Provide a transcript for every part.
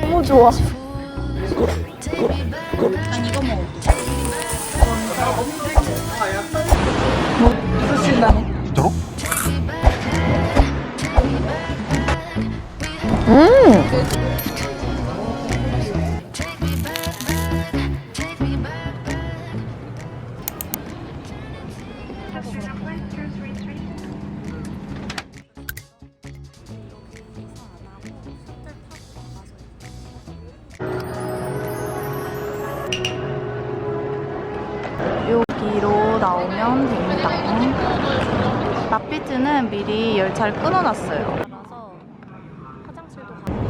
너무 좋아. 난 이거 먹어. 이거 신나네. 진짜로? 여기로 나오면 됩니다. 라피즈는 미리 열차를 끊어놨어요. 따라서 화장실도 가고.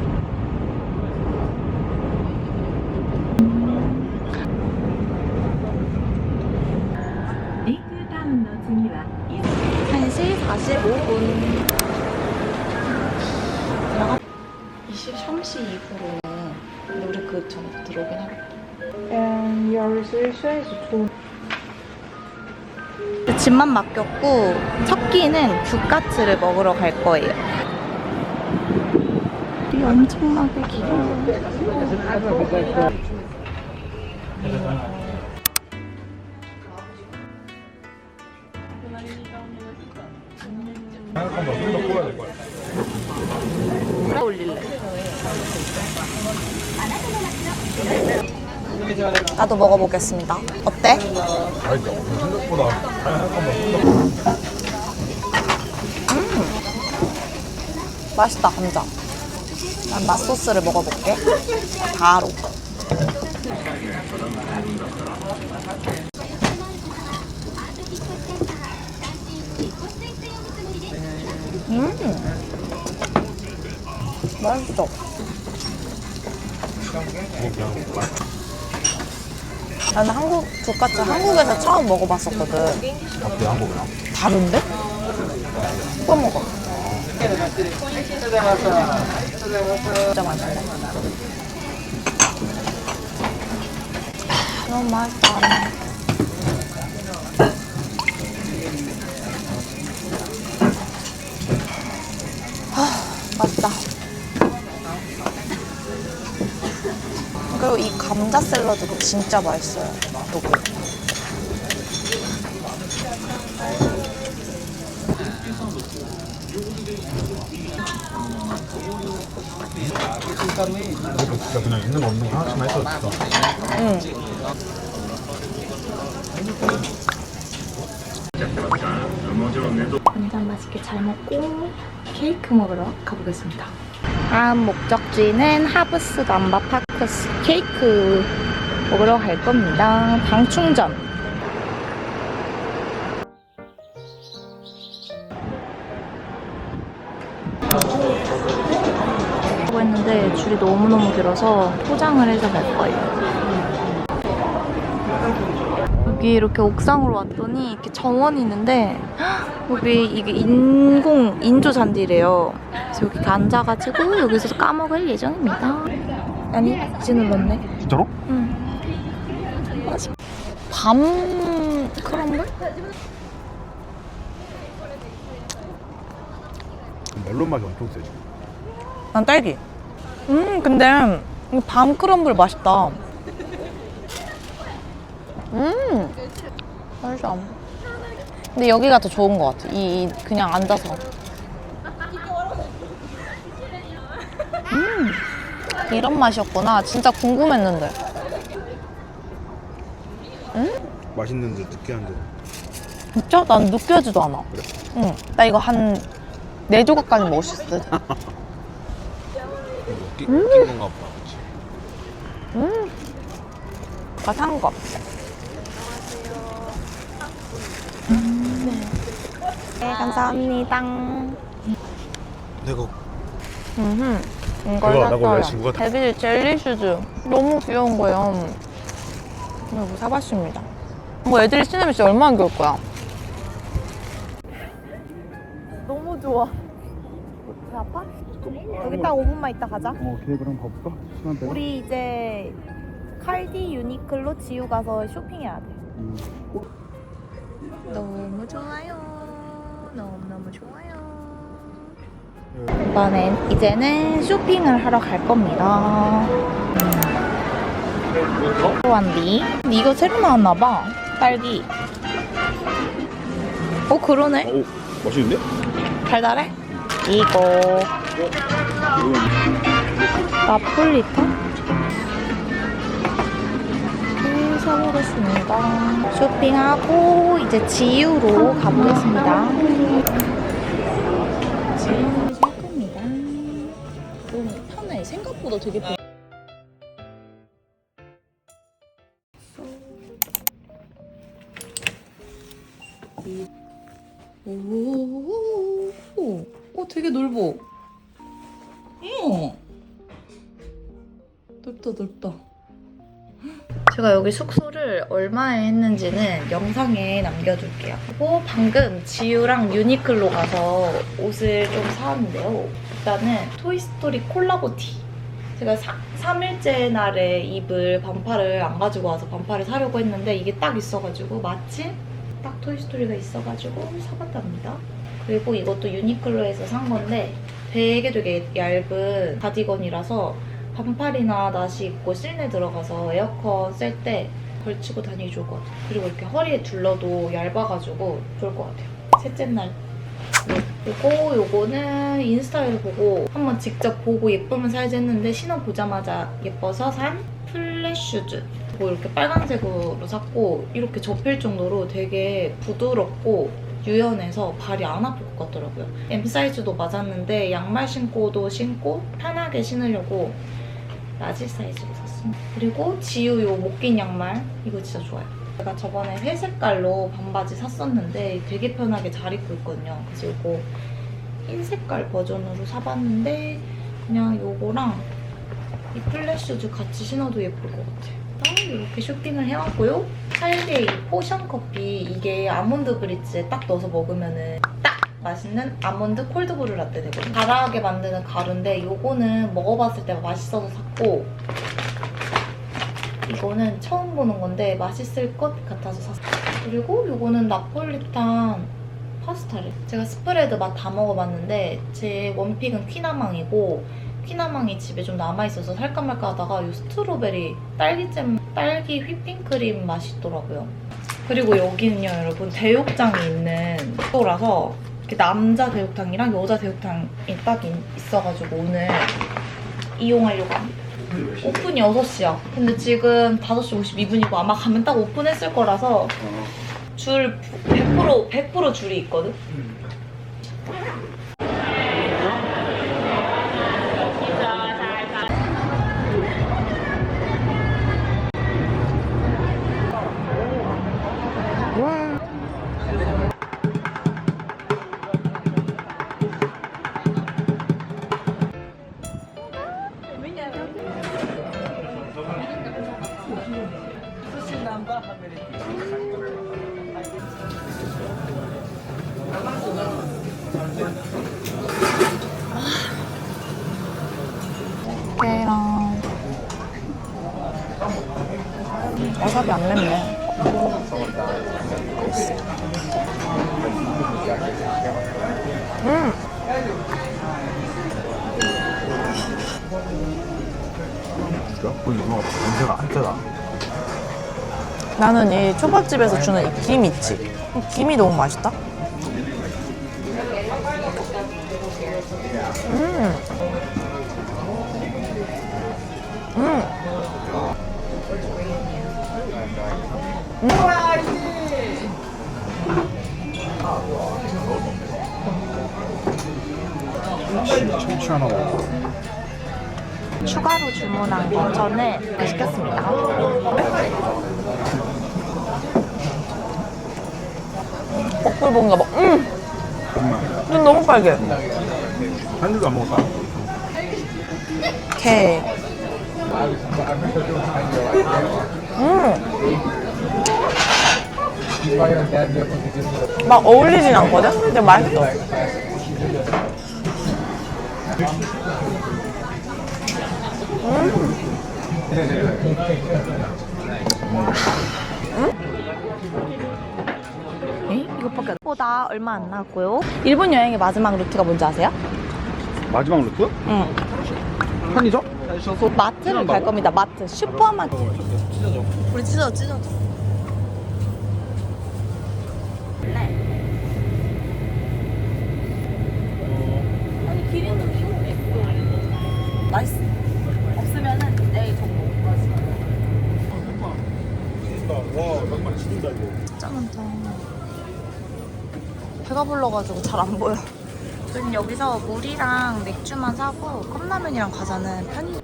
1시 45분. 23시 이후로. 근데 우리 그 전에 들어오긴 하겠다. 10시에서 좀. 집만 맡겼고 첫 끼는 규카츠를 먹으러 갈 거예요. 이 엄청나게 길어요. 올릴래. 나도 먹어보겠습니다. 어때? 맛있다. 생각보다 맛있다, 감자. 난 맛소스를 먹어볼게. 바로. 맛있어. 나는 한국 규카츠 한국에서 처음 먹어봤었거든. 어때 한국이랑? 다른데? 또 먹어. 진짜 맛있네. 너무 맛있다. 맛있다. 그리고 이 감자 샐러드도 진짜 맛있어요. 여기. 이것도 진짜 그냥 있는 거 없는 거 하나씩만 해도 진짜. 응. 완전 맛있게 잘 먹고 케이크 먹으러 가보겠습니다. 다음 목적지는 하브스 남바 파크스 케이크 먹으러 갈 겁니다. 방 충전. 하고 했는데 줄이 너무너무 길어서 포장을 해서 갈 거예요. 여기 이렇게 옥상으로 왔더니 이렇게 정원이 있는데 여기 이게 인조 잔디래요. 그래서 여기 이렇게 앉아가지고 여기서 까먹을 예정입니다. 아니 이제 눌렀네. 진짜로? 응. 밤 크럼블? 멜론 맛이 엄청 세지. 난 딸기. 근데 이 밤 크럼블 맛있다. 맛있어. 근데 여기가 더 좋은 것 같아. 그냥 앉아서. 이런 맛이었구나. 진짜 궁금했는데. 맛있는데 느끼한데. 진짜? 난 느끼하지도 않아. 그래? 응. 나 이거 한 4조각까지 먹을 수 있어. 웃긴 건가 보다. 다 산 거. 네, 감사합니다. 내가 이걸 나고 샀어요. 여자친구가 다- 데빌 젤리 슈즈. 너무 귀여운 거예요. 이거 사봤습니다. 뭐 애들이 신으면 진짜 얼마나 귀여울 거야. 너무 좋아. 배 아파? 여기 딱 5분만 있다 가자. 오케이 그럼 가볼까? 시간대가? 우리 이제 칼디 유니클로 지우 가서 쇼핑해야 돼. 너무 좋아요. 너무너무 좋아요. 이제는 쇼핑을 하러 갈 겁니다. 완디. 이거 새로 나왔나봐. 딸기. 그러네. 오, 맛있는데? 달달해? 이거 나폴리탄? 사보겠습니다. 쇼핑하고 이제 지유로 가보겠습니다. 지유를 살 겁니다. 너무 편해. 생각보다 되게 편해. 오, 되게 넓어. 넓다. 제가 여기 숙소를 얼마에 했는지는 영상에 남겨둘게요. 그리고 방금 지유랑 유니클로 가서 옷을 좀 사왔는데요. 일단은 토이스토리 콜라보 티. 제가 3일째 날에 입을 반팔을 안 가지고 와서 반팔을 사려고 했는데 이게 딱 있어가지고 마침 딱 토이스토리가 있어가지고 사봤답니다. 그리고 이것도 유니클로에서 산 건데 되게 얇은 가디건이라서 반팔이나 나시 입고 실내 들어가서 에어컨 쐴 때 걸치고 다니기 좋을 것 같아요. 그리고 이렇게 허리에 둘러도 얇아가지고 좋을 것 같아요. 셋째 날. 그리고 요거는 인스타에서 보고 한번 직접 보고 예쁘면 사야지 했는데 신어보자마자 예뻐서 산 플랫 슈즈. 그리고 이렇게 빨간색으로 샀고 이렇게 접힐 정도로 되게 부드럽고 유연해서 발이 안 아플 것 같더라고요. M 사이즈도 맞았는데 양말 신고도 신고 편하게 신으려고 라지 사이즈로 샀습니다. 그리고 지유 요 목긴 양말 이거 진짜 좋아요. 제가 저번에 회색깔로 반바지 샀었는데 되게 편하게 잘 입고 있거든요. 그래서 이거 흰 색깔 버전으로 사봤는데 그냥 요거랑 이 플랫 슈즈 같이 신어도 예쁠 것 같아요. 이렇게 쇼핑을 해왔고요. 살게 이 포션 커피 이게 아몬드 브릿지에 딱 넣어서 먹으면은 딱 맛있는 아몬드 콜드브루 라떼 되거든요. 달아하게 만드는 가루인데 요거는 먹어봤을 때 맛있어서 샀고 이거는 처음 보는 건데 맛있을 것 같아서 샀어요. 그리고 요거는 나폴리탄 파스타를 제가 스프레드 맛 다 먹어봤는데 제 원픽은 퀴나망이고 퀴나망이 집에 좀 남아있어서 살까 말까 하다가 이 스트로베리 딸기잼, 딸기 휘핑크림 맛있더라고요. 그리고 여기는요 여러분 대욕장이 있는 숙소라서 이렇게 남자 대욕탕이랑 여자 대욕탕이 딱 있어가지고 오늘 이용하려고 합니다. 오픈이 6시야. 근데 지금 5시 52분이고 아마 가면 딱 오픈했을 거라서 줄 100% 줄이 있거든? 깨랑 와사비 안 맵네. 진짜? 이거 냄새가 안 짜다. 나는 이 초밥집에서 주는 이 김 있지? 이 김이 너무 맛있다. 참치 하나 먹어. 추가로 주문한 거 저는 시켰습니다. 볶불볶인가 봐. 정말. 눈 너무 빨개. 한 줄도 안 먹었다. 게. 막 어울리진 않거든? 근데 맛있어. 이것밖에 보다 얼마 안 나왔고요. 일본 여행의 마지막 루트가 뭔지 아세요? 마지막 루트? 응. 편의점? 마트를 갈 겁니다. 마트. 슈퍼마켓. 우리 찢어져. 아니 기린도 키우겠어. 맛있어. 없으면은 내일 정보. 와, 정말 죽인다 이거. 진짜 많다. 배가 불러가지고 잘 안 보여. 저는 여기서 물이랑 맥주만 사고 컵라면이랑 과자는 편의.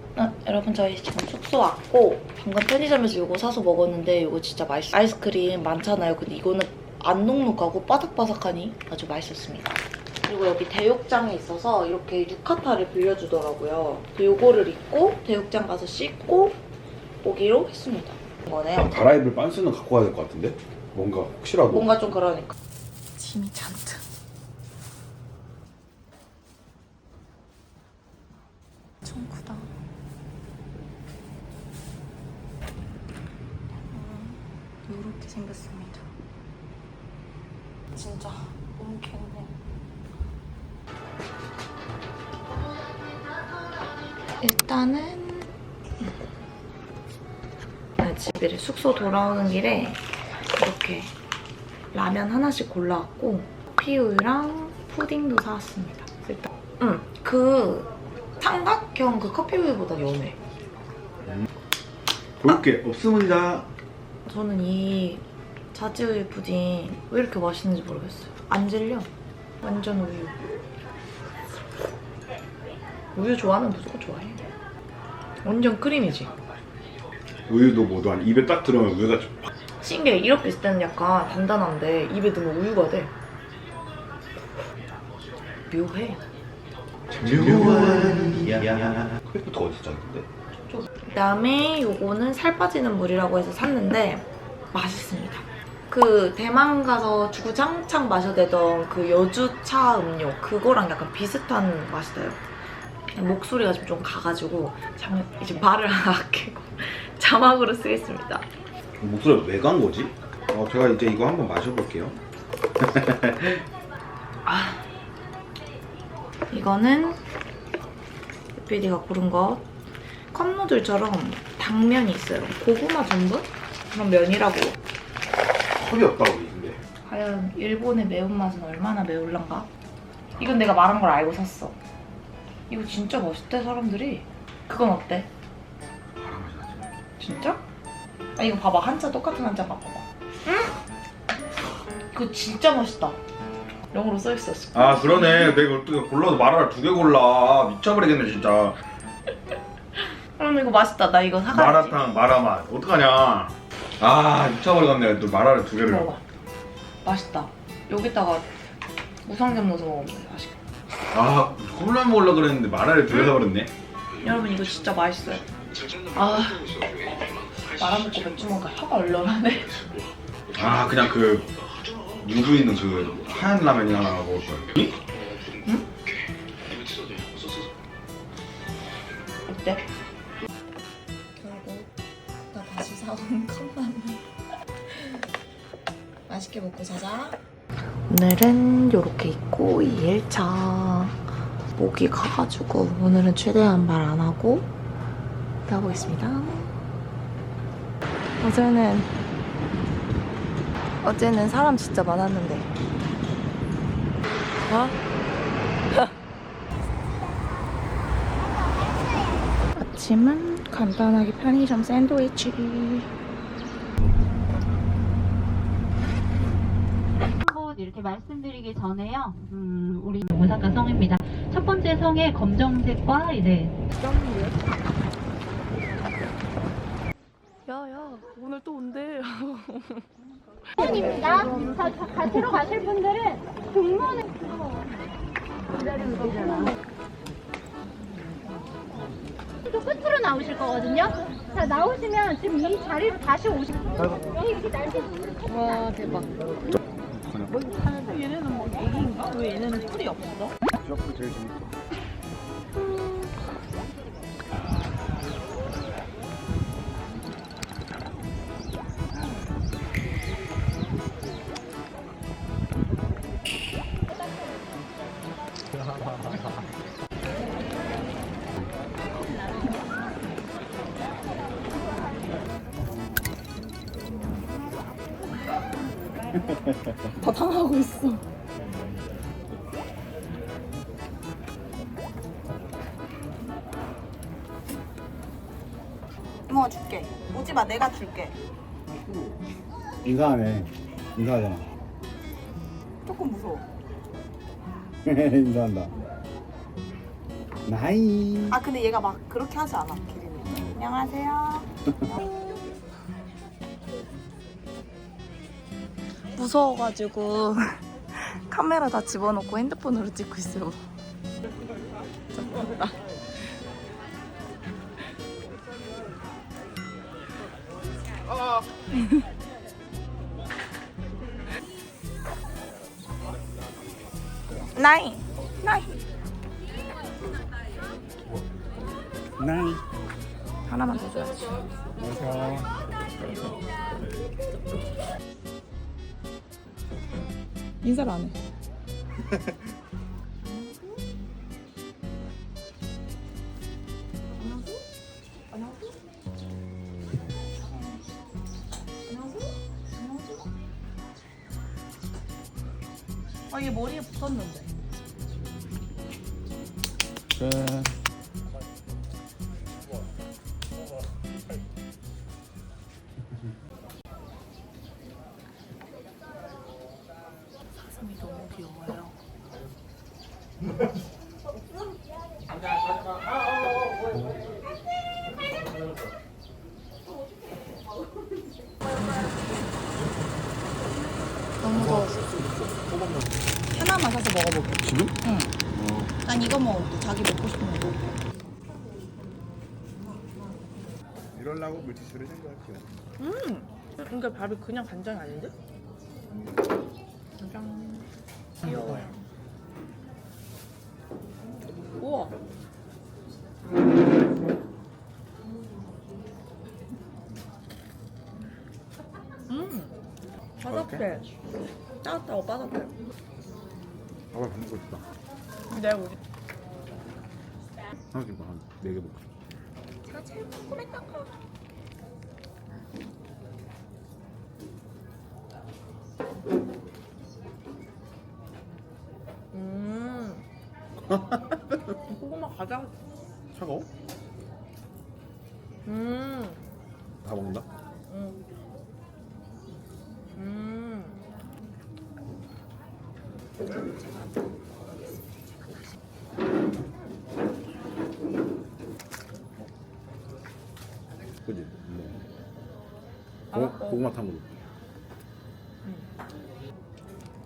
여러분 저희 지금 숙소 왔고 방금 편의점에서 이거 사서 먹었는데 이거 진짜 맛있어요. 아이스크림 많잖아요. 근데 이거는 안 눅눅하고 바삭바삭하니 아주 맛있었습니다. 그리고 여기 대욕장에 있어서 이렇게 유카타를 빌려주더라고요. 이거를 입고 대욕장 가서 씻고 오기로 했습니다. 이거네요. 갈아입을 빤스는 갖고 가야 될 것 같은데? 뭔가 혹시라도. 뭔가 좀 그러니까. 짐이 잔뜩. 좀 크다. 이렇게 생겼습니다. 진짜 너무 귀엽네. 일단은 집에 숙소 돌아오는 길에 이렇게 라면 하나씩 골라왔고 커피우유랑 푸딩도 사왔습니다. 일단 그 삼각형 그 커피우유보다 연해. 볼게 없습니다. 저는 이 자지우유 푸딩 왜 이렇게 맛있는지 모르겠어요. 안 질려. 완전 우유. 우유 좋아하면 무조건 좋아해. 완전 크림이지. 우유도 뭐도 한 입에 딱 들어오면 우유가 좀 신기해. 이렇게 있을 때는 약간 단단한데 입에 넣으면 우유가 돼. 묘해. 커피부터 어디서 짰는데? 그다음에 요거는 살 빠지는 물이라고 해서 샀는데 맛있습니다. 그 대만 가서 주구장창 마셔대던 그 여주차 음료 그거랑 약간 비슷한 맛이 나요. 목소리가 좀 가가지고 이제 말을 아끼고 자막으로 쓰겠습니다. 목소리가 왜 간 거지? 제가 이제 이거 한번 마셔볼게요. 이거는 뷰디가 고른 것 컵누들처럼 당면이 있어요. 고구마 전분? 그런 면이라고. 컵이 없다고 근데. 과연 일본의 매운맛은 얼마나 매울란가? 이건 내가 말한 걸 알고 샀어. 이거 진짜 멋있대 사람들이. 그건 어때? 바람맛이 나지. 진짜? 아 이거 봐봐. 한자 똑같은 한자 봐봐. 응? 그거 진짜 멋있다. 영어로 써있었어. 아 그러네. 내가 어떻게 골라도 마라를 2개 골라. 미쳐버리겠네 진짜. 그럼 이거 맛있다. 나 이거 사가야지. 마라탕 마라맛 어떡하냐. 아 미쳐버리겠네. 또 마라를 2개를. 먹어봐. 맛있다. 여기다가 우삼겹 넣어서 먹으면 돼. 맛있겠다. 아 컵라면 먹으려고 그랬는데 마라를 2개 사버렸네. 여러분 이거 진짜 맛있어요. 아 말아먹고 맥주 먹으니까 혀가 얼얼하네. 아 그냥 그 무주 있는 그 하얀 라면이 하나 먹을 거야. 응? 어때? 결국 나 다시 사온 컵라면 맛있게 먹고 자자. 오늘은 이렇게 있고 2일차 목이 가가지고 오늘은 최대한 말 안 하고 가보겠습니다. 어제는 사람 진짜 많았는데. 아침은 간단하게 편의점 샌드위치. 한번 이렇게 말씀드리기 전에요. 우리 오사카 성입니다. 첫 번째 성의 검정색과 이제 야야 오늘 또 온대. 입니다. gat으로 가실 분들은 등문을 기다리면 되잖아. 또 끝으로 나오실 거거든요. 자 나오시면 지금 이 자리로 다시 오시면 여기 이렇게 날개. 와 대박. 얘네는 뭐 애기인가? 왜 얘네는 뿔이 없어? 셔프 제일 재밌어. 다 당하고 있어. 이모가 줄게. 오지 마, 내가 줄게. 인사하네. 인사하잖아. 조금 무서워. 인사한다. 나이. 아 근데 얘가 막 그렇게 하지 않아, 기린이. 안녕하세요. 무서워가지고 카메라 다 집어넣고 핸드폰으로 찍고 있어요. 잠깐만. 나이 나이 나이. 하나만 더 줘야지. 안녕하세요. 인사를 안 해. 아, 얘 머리에 붙었는데. 짠. 사슴이 너무 귀여워요. 너무 더웠어. 하나만 사서 먹어볼게. 지금? 응. 난 이거 먹을게. 자기 먹고 싶은 거. 이럴라고 물티슈를 생각할게요. 그러니까 밥이 그냥 간장이 아닌데? 간장. 귀여워요. 우와. 바삭해. 따뜻하고 바삭해. 밥을 밥 먹고 싶다. 내가 우리 하나 봐. 한 4개 먹고. 제가 제일 궁금했던 거. 고구마 가장. 차가워? 다 먹는다? 그지? 고구마 탕으로.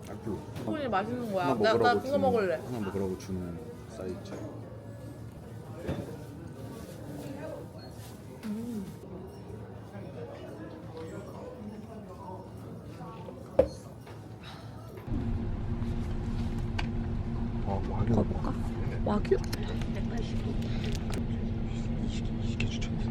앞으로. 손이 맛있는 거야. 하나 나 먹으라고 그거 먹을래. 하나 먹으라고 주는 사이즈. 와규 먹어볼까? 와규? 이게 추천했어.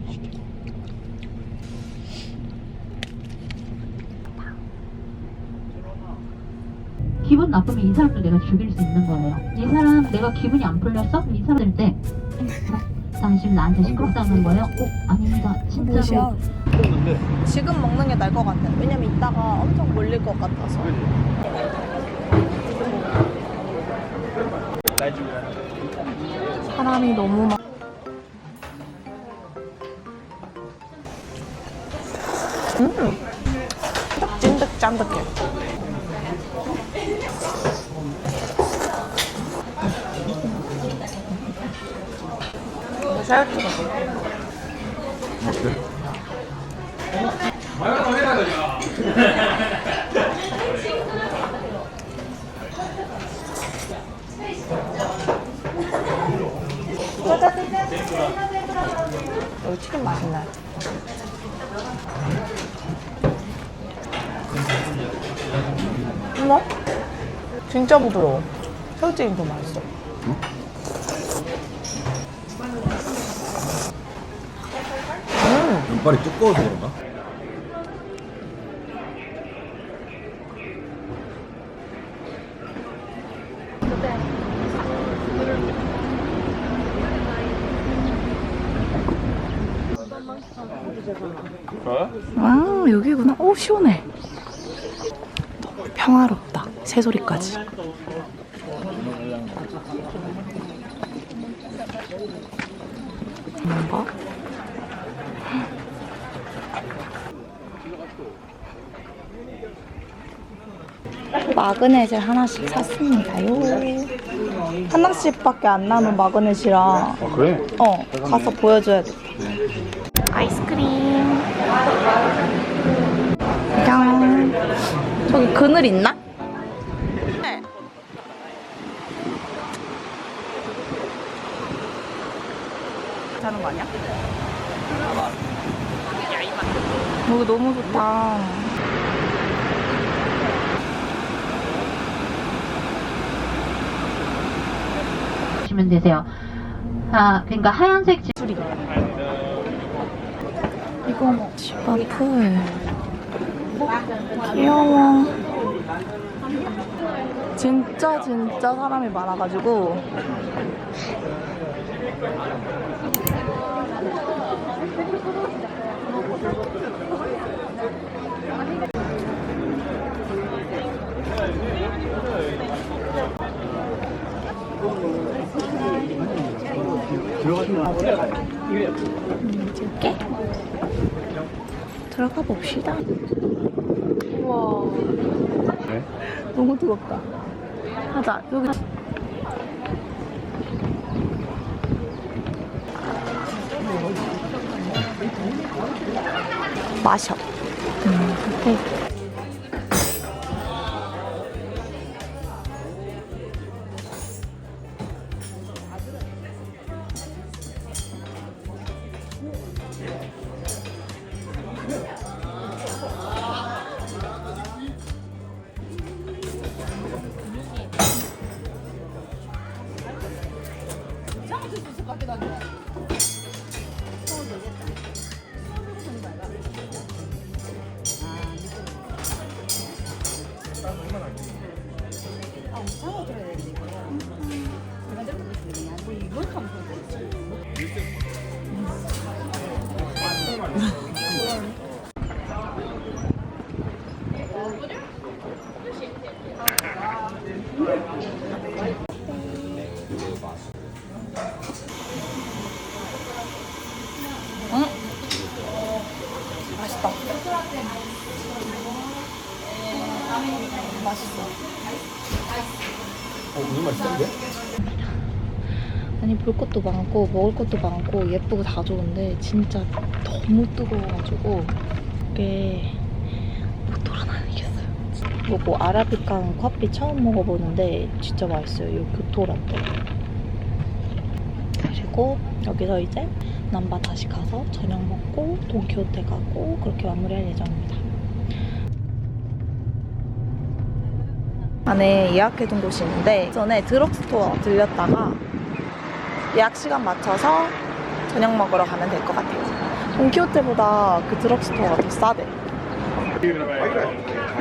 기분 나쁘면 이 사람도 내가 죽일 수 있는 거예요. 이 사람 내가 기분이 안 풀렸어? 이 사람 때 당신 나한테 시끄럽다는 거예요? 아닙니다. 진짜로. 지금 먹는 게 나을 것 같아. 왜냐면 이따가 엄청 몰릴 것 같아서. 사람이 너무 많. 찐득찐득해. 살 찍어. 여기 치킨 맛있나요? 어머? 진짜 부드러워. 새우튀김 더 맛있어. 면발이 두꺼워서 그런가? 아, 여기구나. 오, 시원해. 너무 평화롭다. 새소리까지. 뭔가? 마그넷을 하나씩 샀습니다요. 하나씩밖에 안 남은 마그넷이라 아 그래? 가서 보여줘야 돼. 아이스크림. 짠. 저기 그늘 있나? 네. 자는 거 아니야? 여기 너무 좋다. 보시면 되세요. 아, 그러니까 하얀색 이거 뭐 집앞을 귀여워. 진짜 사람이 많아가지고 이렇게 들어가 봅시다. 우와. 네? 너무 뜨겁다. 가자. 여기. 마셔. 오케이. 맛있다. 맛있어. 무슨 맛있던데? 아니 볼 것도 많고 먹을 것도 많고 예쁘고 다 좋은데 진짜 너무 뜨거워가지고 이게 못 돌아다니겠어요. 그리고 아라비칸 커피 처음 먹어보는데 진짜 맛있어요. 이 교토라떼. 그리고 여기서 이제 남바 다시 가서 저녁 먹고 돈키호테 가고 그렇게 마무리할 예정입니다. 안에 예약해둔 곳이 있는데 전에 드럭스토어 들렸다가 예약 시간 맞춰서 저녁 먹으러 가면 될 것 같아요. 돈키호테보다 그 드럭스토어가 더 싸대.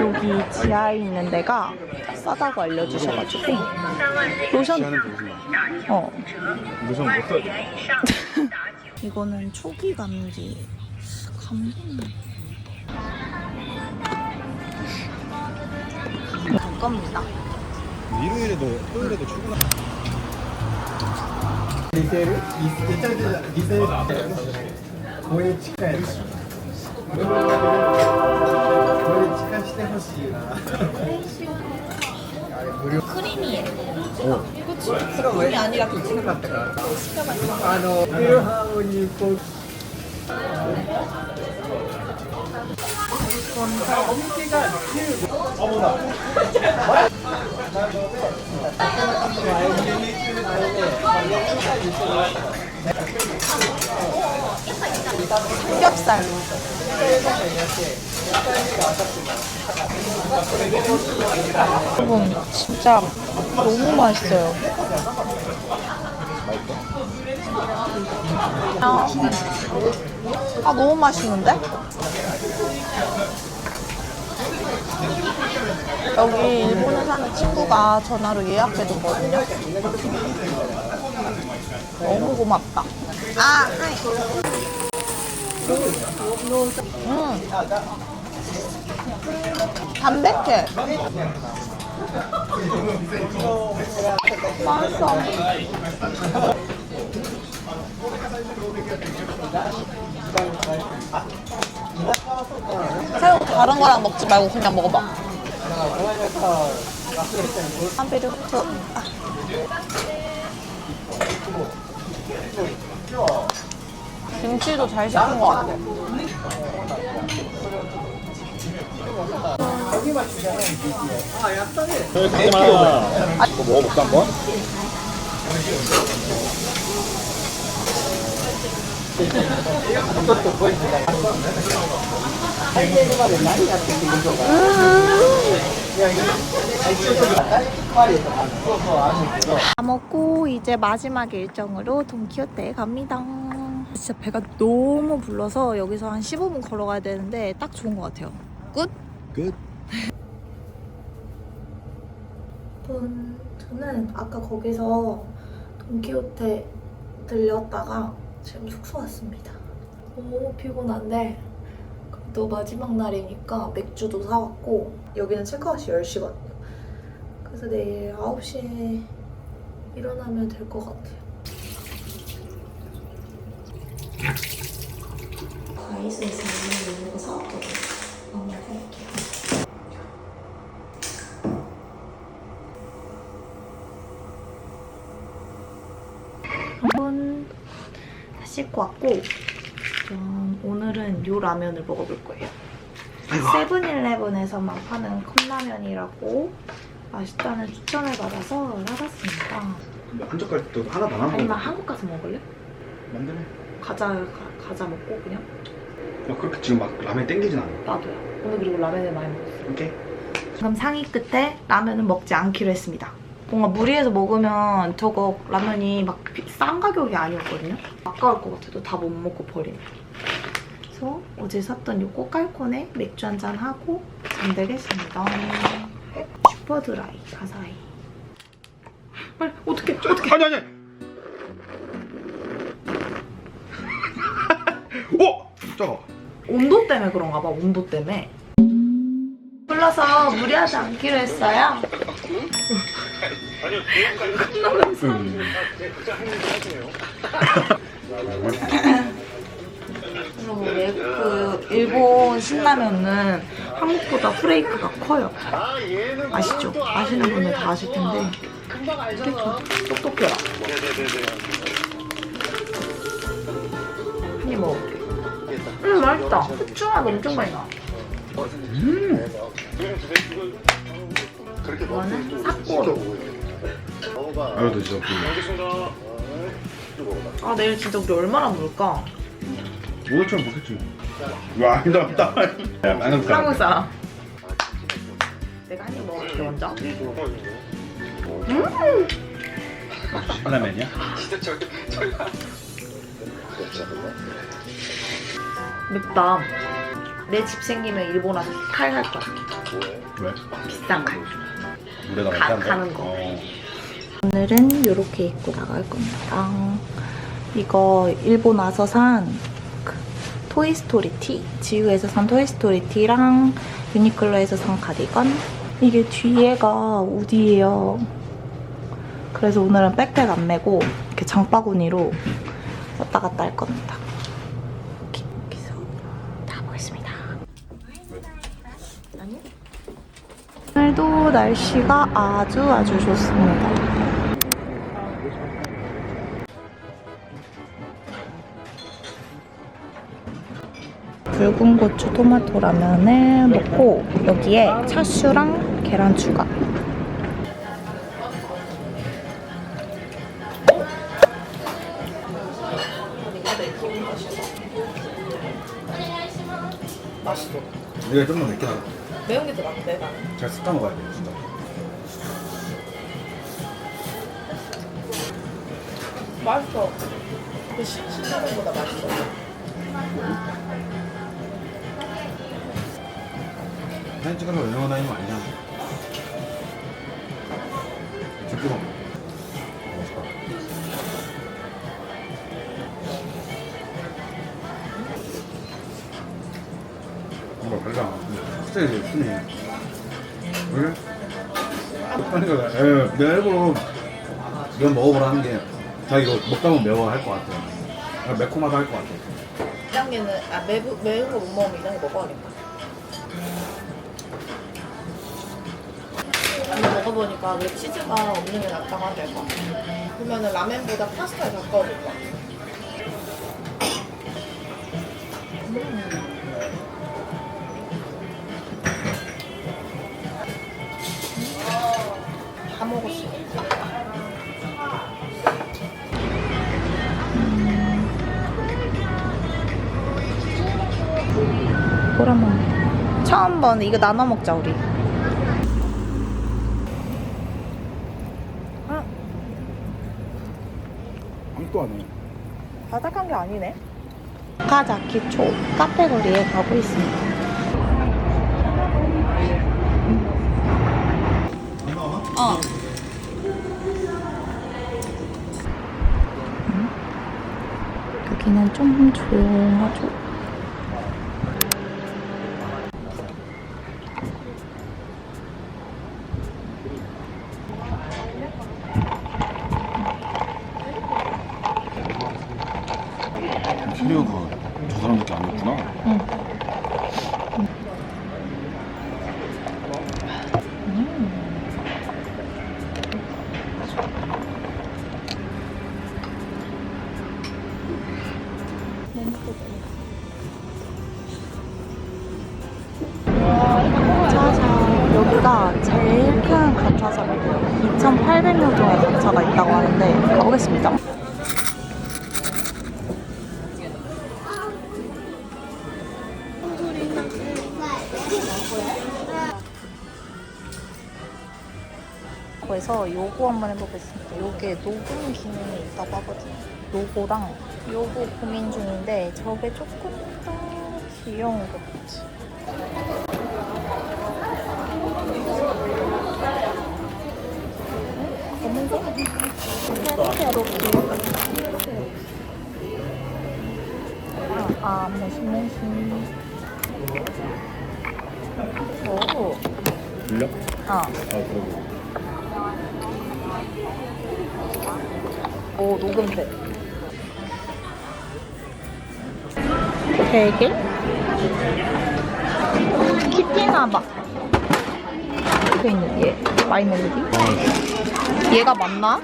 여기 지하에 있는 데가 싸다고 알려주셔가지고 로션 무슨 못 써? 이거는 초기 감기 갈 겁니다. 일요일에도 토요일에도 출근. 크리미해. 그게 아니라 그치는 것 같아. 삼겹살. 여러분 진짜 너무 맛있어요. 너무 맛있는데? 여기 일본에 사는 친구가 전화로 예약해줬거든요. 너무 고맙다. 하이. 담백해. 맛있어. 새우 다른 거랑 먹지 말고 그냥 먹어봐. 한비루트. 김치도 잘 씹은 것 같아. 이거 먹어볼까 한번? 다 먹고 이제 마지막 일정으로 돈키호테에 갑니다. 진짜 배가 너무 불러서 여기서 한 15분 걸어가야 되는데 딱 좋은 것 같아요. 끝? 끝. 저는 아까 거기서 돈키호테 들렸다가 지금 숙소 왔습니다. 너무 피곤한데 또 마지막 날이니까 맥주도 사왔고 여기는 체크아웃이 10시거든요. 그래서 내일 9시에 일어나면 될 것 같아요. 아이스 있으면 이런 거 사올게요. 엄마 사올게요. 한번 다 씻고 왔고 오늘은 요 라면을 먹어볼 거예요. 세븐일레븐에서만 파는 컵라면이라고 맛있다는 추천을 받아서 사봤습니다. 한 젓갈 또 하나 더 남은 아니면 거. 한국 가서 먹을래? 만드네. 과자 먹고 그냥? 그렇게 지금 막 라면 땡기진 않아. 나도요. 오늘 그리고 라면을 많이 먹었어요. 오케이. 지금 상의 끝에 라면은 먹지 않기로 했습니다. 뭔가 무리해서 먹으면 저거 라면이 막 싼 가격이 아니었거든요. 아까울 것 같아도 다 못 먹고 버리네. 그래서 어제 샀던 요 꼬깔콘에 맥주 한잔 하고 잠들겠습니다. 슈퍼드라이 가사이. 빨리 어떡해. 아니. 오! 저거. 온도 때문에 그런가 봐. 온도 때문에. 불러서 무리하지 않기로 했어요. 그 일본 신라면은 한국보다 프레이크가 커요. 아시죠? 아시는 분들 다 아실 텐데 되게 똑똑해라. 한 입 먹어볼게. 맛있다. 후추맛 엄청 많이 나. 이거는 삿포로. 아유도 진짜 아 내일 진짜 우리 얼마나 놀까? 오늘처럼 먹겠지 뭐. 와 힘들었다. 야 한국 사람. 한국 사람. 내가 한 입 먹을게 먼저. 신라면이야? 맵다. 내 집 생기면 일본 와서 칼 살 거야. 왜? 비싼 칼. 물에다 가는 거. 오늘은 이렇게 입고 나갈 겁니다. 이거 일본 와서 산 그 토이스토리 티. 지우에서 산 토이스토리 티랑 유니클로에서 산 가디건. 이게 뒤에가 우디예요. 그래서 오늘은 백팩 안 메고 이렇게 장바구니로 왔다 갔다 할 겁니다. 여기서 나가보겠습니다. 아니요? 오늘도 날씨가 아주 좋습니다. 붉은 고추 토마토 라면을 먹고 여기에 차슈랑 계란 추가. 맛있어. 우리가 좀더 맵게 나가. 매운 게 더 낫대, 나는. 잘 습다 먹어야 돼 진짜. 맛있어. 그 신라면보다 맛있어. 사진 찍어서 올려놓고 다니는 거 아니잖아. 찍어 먹어. 이거 별로 안 스타일이 쓰네. 그래? 그러니까 내가 일부러 면 먹어보라는 게 자기 이거 먹다 보면 매워 할 것 같아. 매콤하다 할 것 같아. 2단계는 매운 거 못 먹으면 2단계 먹어야겠다. 이거 먹어보니까 왜 치즈가 없는 게 낫다고 하더라고. 그러면은 라멘보다 파스타에 가까워질 것 같아. 다 먹었어. 오랜만에. 처음 번 이거 나눠 먹자 우리. 아무것도 안 해. 바삭한 게 아니네. 오카자키-초 카페 거리에 가고 있습니다. 여기는 좀 조용하죠? 시리어가 저 사람밖에 안 먹구나. 가차사 여기가 제일 큰 가차사래요. 2,800명 정도의 가차가 있다고 하는데 가보겠습니다. 그래서 요거 한번 해보겠습니다. 요게 녹음 기능이 있다고 하거든요. 요거랑 요거 고민 중인데 저게 조금 더 귀여운 것 같지. 오. 들려? 어. 오, 녹음돼. 되게 키티나바. 앞에 있는 얘 마이멜로디. 얘가 맞나?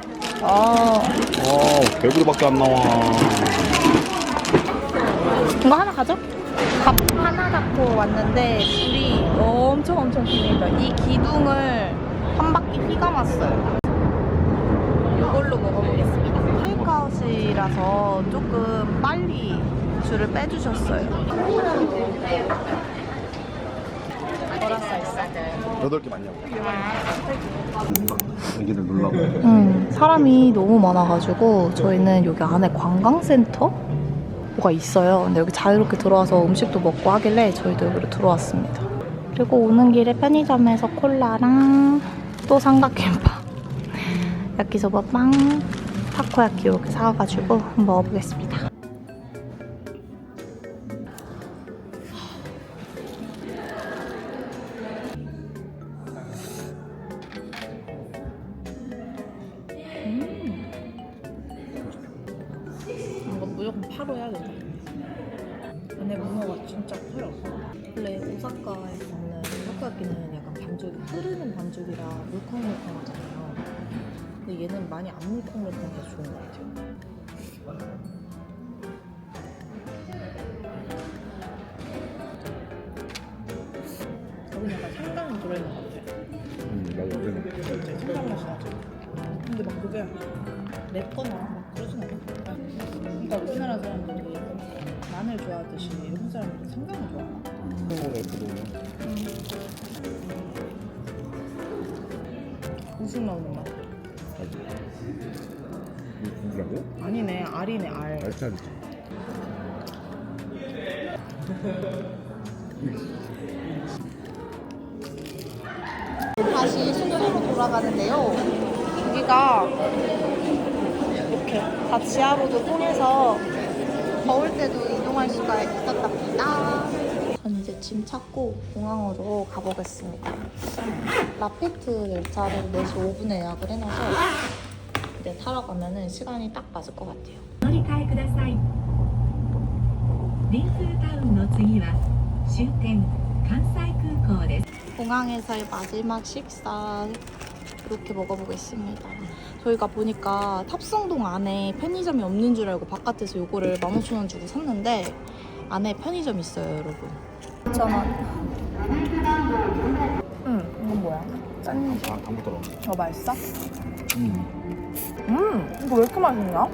개구리밖에 안 나와. 이거 하나 가져? 밥 하나 갖고 왔는데 불이 엄청 기니까 이 기둥을 한 바퀴 휘감았어요. 이걸로 먹어보겠습니다. 테이크아웃이라서 조금 빨리 줄을 빼주셨어요. 뭐라싸 8개 맞냐고. 여기를 놀라고. 사람이 너무 많아가지고 저희는 여기 안에 관광센터가 있어요. 근데 여기 자유롭게 들어와서 음식도 먹고 하길래 저희도 여기로 들어왔습니다. 그리고 오는 길에 편의점에서 콜라랑 또 삼각김밥, 야끼소바빵, 타코야키 이렇게 사와가지고 한번 먹어보겠습니다. 이건 무조건 파로 해야 된다. 안에 문어가 진짜 커요. 원래 오사카에서 먹는 타코야끼는 약간 반죽이 흐르는 반죽이라 물컹물컹하잖아요. 근데 얘는 많이 안 물컹물컹해서 좋은 것 같아요. 여기 약간 생강 들어있는 것 같아요. 맞아. 그래. 생강 맛이 나죠. 근데 막 그게 맵거나 막 그러진 않아. 그러니까 우리나라 사람들이 마늘 좋아하듯이 일본 사람들은 생강을 좋아하나? 무슨 나오는 맛? 누구라고? 아니네, 알이네, 알. 알차리지. 다시 숙소로 돌아가는데요. 여기가 이렇게 다 지하로도 통해서 더울 때도 이동할 수가 있었답니다. 저는 이제 짐 찾고 공항으로 가보겠습니다. 라피트 열차를 4시 5분에 예약을 해놔서 이제 타러 가면은 시간이 딱 맞을 것 같아요. 乗り換えください。リンフータウンの次は終点関西空港です。 공항에서의 마지막 식사 이렇게 먹어보겠습니다. 저희가 보니까 탑승동 안에 편의점이 없는 줄 알고 바깥에서 요거를 15,000원 주고 샀는데 안에 편의점이 있어요, 여러분. 2,000원. 이건 뭐야? 짠. 아, 당부 떨어. 맛있어? 이거 왜 이렇게 맛있냐?